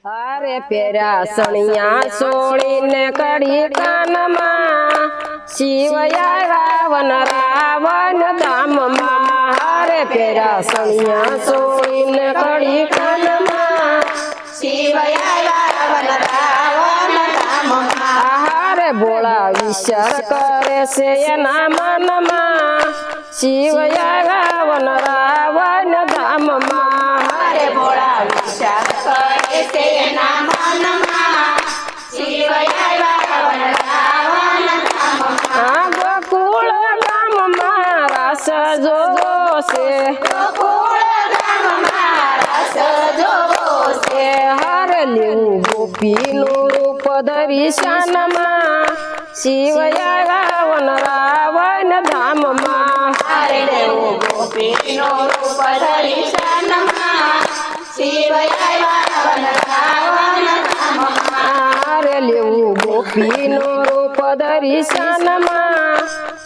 अरे पेरा सणिया सोळीने कड़ी कानमा शिवया रावण रावण धाम मा। अरे पेरा सणिया सोळीने कड़ी कानमा शिवया रावण रावण धाम मा। अरे बोला विचार करे से एना मनमा शिवया रावण रावण धाम मा। अरे बोला विचार करे से एना मनमा शिवया रावण रावण धाम मा। गोकुळ धाम मारा सजो से गोकुळ धाम मारा सजो से। हर लिऊ गोपीनु रूप धरी शानमा शिवया रावण रावण धाम मा। अरे देव गोपीनो रूप धरी शानमा शिवया रावण रावण धाम मा। अरे लिऊ गोपीनु रूप धरी शानमा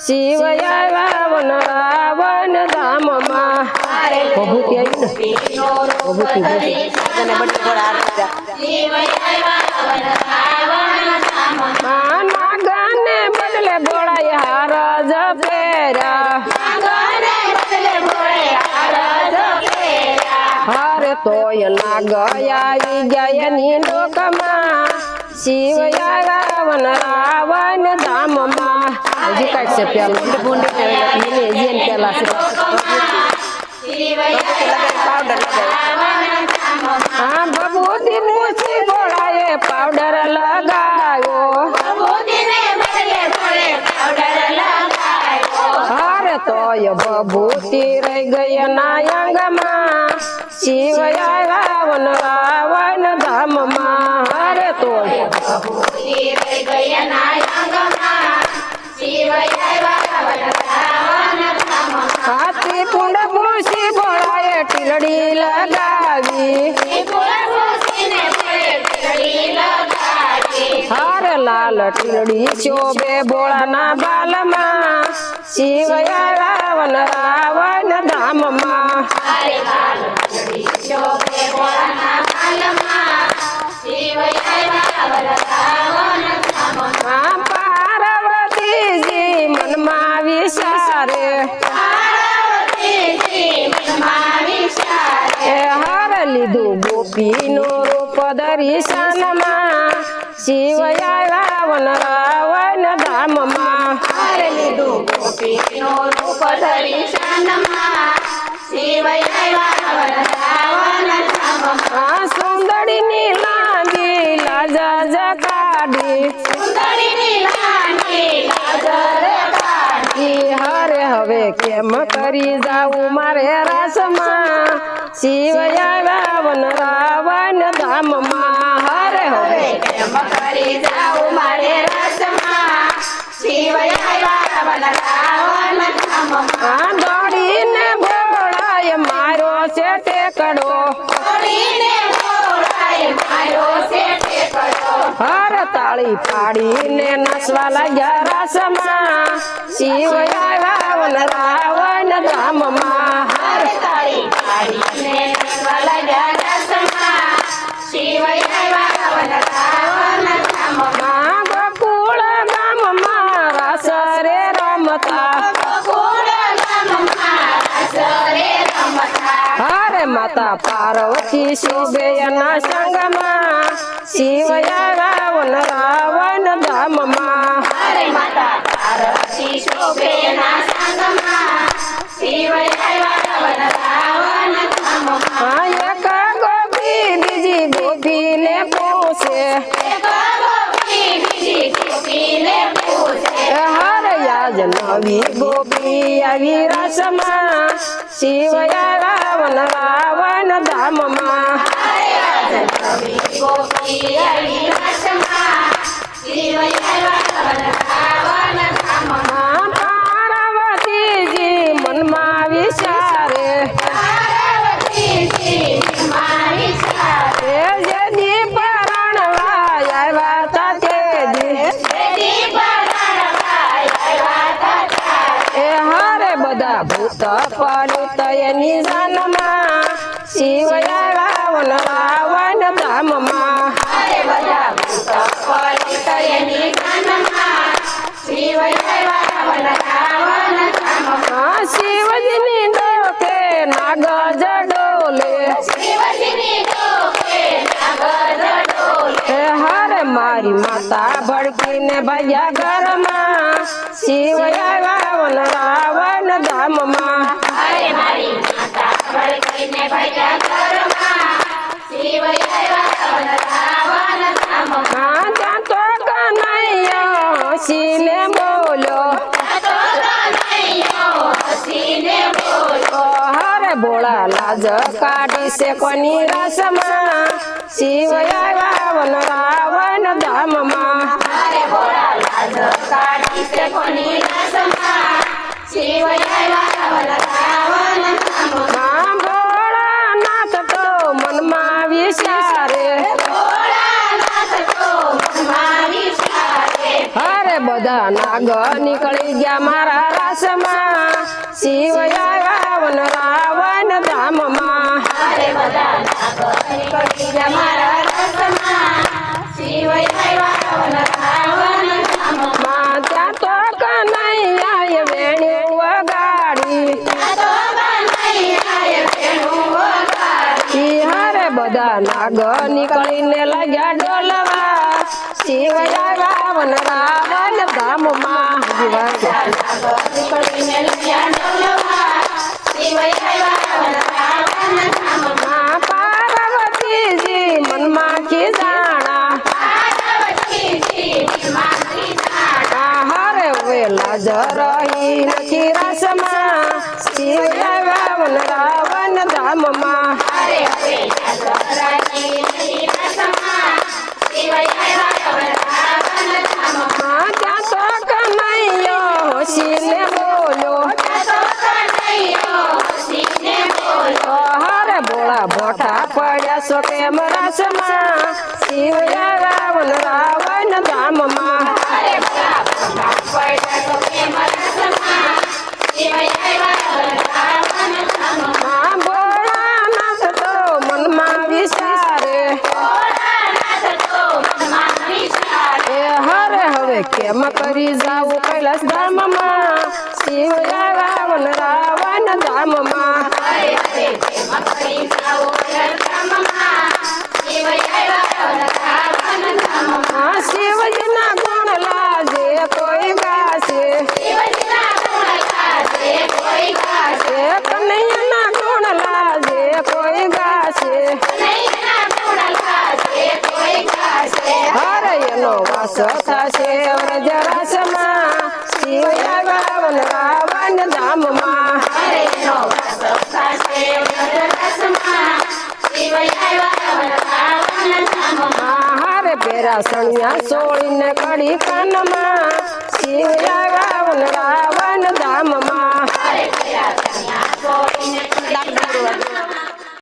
शिवया रावण रावण धाम मा। अरे भभूति आई ना गोपीनो रूप धरी शानमा शिवया रावण रावण धाम मा। नागने बदले बोला यार जपेरा नागने बदले भोळे आरज पेरा। हरे तोय नाग आई गयनी लोकमा शिवया रावण रावण धाम मा। जी काय से प्याल बुंडी ने जेन केला से हां बबूती मुसी बोलाए पाउडर लगायो हरे तोय बबूती रह गय नायंगमा शिवया रावण रावण धाम मा। हरे तोय हाथी पुंड मुसी बोलाए टिलड़ी लगावी हर लाल टिलड़ी शोभे बोळाना बालमा शिवया रावण रावण धाम मा। पार्वती जी मनमा विचारे हर लिधु गोपीनो रूप धरी शानमा शिवया रावण रावण धाम मा। सुंदरी नीलांगी लाजा जकाडी हरे हवे केम करी जाऊ मारे रसमा शिवया रावण रावण धाम मा। हरे हवे दौड़ी ने बोलाय मारो से टेकड़ो हर ताली पाड़ी ने नसवा लग्या रसमा शिवया रावण रावण धाम मा। गोकुळ धाम मारा सरे रमता हरे माता पार्वती शोभेयना संगमा शिवया रावण रावण धाम मा। एक गोपी बीजी गोपी ने पूछे हर याज नवी गोपी अवी रसमा शिवया रावण रावण धाम मा। पार्वती जी मनमा विचारे यदि परणवा आवा हरे बदा भूत पड़ित एनी जानमा शिवया रावण रावण धाम मा। માતા ભડકીને ભાગ્યા ઘરમાં શિવ આવ્યા વન રાવણ ધામમાં અરે મારી માતા ભડકીને ભાગ્યા ઘરમાં શિવ આવ્યા વન રાવણ ધામમાં હા ત્યાં તો કનૈયો હસીને બોલ્યો તો કનૈયો હસીને બોલ્યો હરે ભોળા લાજ કાઢી છે કોની રસમાં શિવ આવ્યા વન રાવણ ધામમાં અરે ભોળા લાજ કાઢી છે કોની રસમાં શિવ આવ્યા વન રાવણ ધામમાં માં ભોળાનાથ તો મનમાં વિચારે ભોળાનાથ તો મનમાં વિચારે અરે બધા નાગ નીકળી ગયા મારા રાસમાં શિવ આવ્યા વન રાવણ ધામમાં અરે બધા નાગ નીકળી ગયા મારા રસમાં શિવ આવ્યા વન રાવણ ધામમાં માં ત્યાં તો કનૈયાએ વેણ્યું વગાડી તો કનૈયાએ વેણું વગાડી હરે બધા નાગ નીકળીને લાગ્યા ડોલવા શિવ આવ્યા વન રાવણ ધામમાં નીકળીને લગ્યા ડોલવા શિવ આવ્યા વન રાવણ ધામમાં માં પાર્વતીજી મનમાં ખીજાણા પાર્વતીજી માંગી જાણ હરે વેલા જ રહી નથી રસમાં શિવ આવ્યા વન રાવણ ધામમાં અરે હવે જાગરાની નથી રસમાં શિવ આવ્યા વન રાવણ ધામમાં માં ત્યાં તો કનૈયો હસીને બોલ્યો તો કનૈયો હસીને બોલ્યો હરે ભોળા ભોઠા પડ્યા છો કેમ રસમાં શિવ આવ્યા વન રાવણ ધામમાં અરે ભલા ભલા પડ્યા તો કેમ રસમાં શિવ આવ્યા વન રાવણ ધામમાં માં ભોળાનાથ તો મનમાં વિચારે ભોળાનાથ તો મનમાં વિચારે એ હરે હવે કેમ કરી જાવું કૈલાસ ધામમાં શિવ આવ્યા વન રાવણ ધામમાં અરે હવે કેમ કરી જાઓ ધામમાં શિવ આવ્યા વન રાવણ ધામમાં હા શિવજીના ગુણ લાજે કોઈ ગાશે શિવજીના ગુણ ગાજે કોઈ ગાશે એ કનૈયાના ગુણ લાજે કોઈ ગાશે કનૈયાના ગુણ ગાજે કોઈ ગાશે હરે એનો વાસ થશે વ્રજ રસમાં શિવ આવ્યા વન રાવણ ધામમાં અરે નો વાસ થશે રસમાં શિવ આવ્યા વન રાવણ ધામમાં હરે પેરા સણિયા સોળીને કડી કાનમાં શિવ આવ્યા વન રાવણ